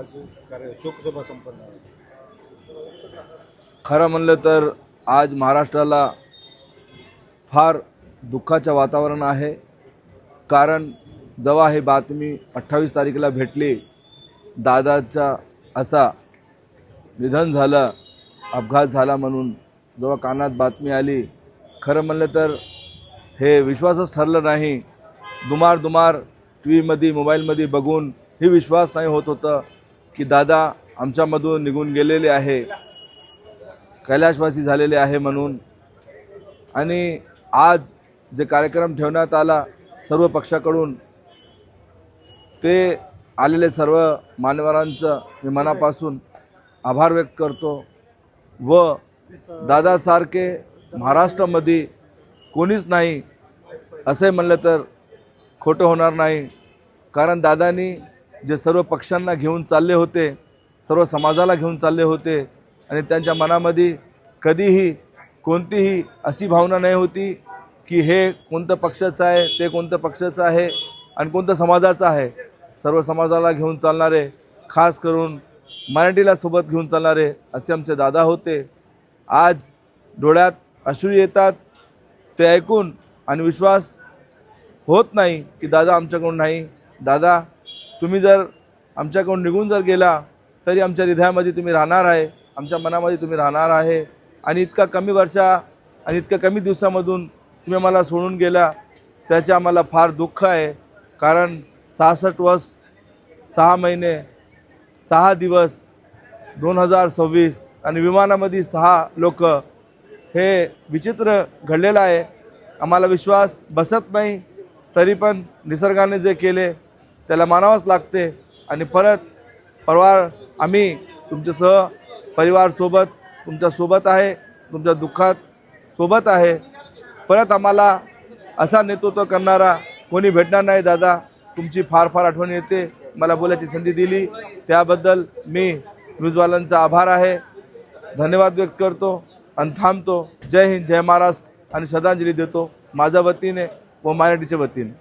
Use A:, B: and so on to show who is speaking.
A: आज शोकसभा संपन्न आहे.
B: खरं म्हणलं तर आज महाराष्ट्राला फार दुःखाचं वातावरण आहे. कारण जेव्हा ही बातमी 28 तारखेला भेटली, दादाचा असा निधन झालं, अपघात झाला म्हणून जेव्हा कानात बातमी आली, खरं म्हणलं तर हे विश्वासच ठरलं नाही. दुमार टी व्हीमध्ये मोबाईलमध्ये बघून ही विश्वास नाही होत होतं की दादा आमच्यामधून निघून गेलेले आहे, कैलाशवासी झालेले आहे म्हणून. आणि आज जे कार्यक्रम ठेवण्यात आला सर्व पक्षाकडून, ते आलेले सर्व मान्यवरांचं मी मनापासून आभार व्यक्त करतो. व दादासारखे महाराष्ट्रामध्ये कोणीच नाही असे म्हणलं तर खोटं होणार नाही. कारण दादांनी जे सर्व पक्षांना घेऊन चालले होते, सर्व समाजाला घेऊन चालले होते, आणि त्यांच्या मनामध्ये कधीही कोणतीही अशी भावना नाही होती की हे कोणत्या पक्षाचं आहे, ते कोणत्या पक्षाचं आहे आणि कोणत्या समाजाचं आहे. सर्व समाजाला घेऊन चालणारे, खास करून मराठीला सोबत घेऊन चालणारे असे आमचे दादा होते. आज डोळ्यात अश्रू येतात ते ऐकून, आणि विश्वास होत नाही की दादा आमच्याकडून नाही. दादा, तुम्ही जर आमच्याकडून निघून जर गेला तरी आमच्या हृदयामध्ये तुम्ही राहणार आहे, आमच्या मनामध्ये तुम्ही राहणार आहे. आणि इतका कमी वर्षा आणि इतक्या कमी दिवसामधून तुम्ही आम्हाला सोडून गेला, त्याचे आम्हाला फार दुःख आहे. कारण 66 वर्ष 6 महिने 6 दिवस 2026 आणि विमानामध्ये 6 लोक, हे विचित्र घडलेलं आहे. आम्हाला विश्वास बसत नाही, तरी पण निसर्गाने जे केले त्याला मानावंच लागते. आणि परत परिवार, आम्ही तुमच्यासह परिवारसोबत तुमच्यासोबत आहे, तुमच्या दुःखात सोबत आहे. परत आम्हाला असा नेतृत्व करणारा कोणी भेटणार नाही. दादा, तुमची फार फार आठवण येते. मला बोलायची संधी दिली त्याबद्दल मी न्यूजवाल्यांचा आभार आहे, धन्यवाद व्यक्त करतो आणि थांबतो. जय हिंद, जय महाराष्ट्र, आणि श्रद्धांजली देतो माझ्या वतीने व मराठीच्या वतीने.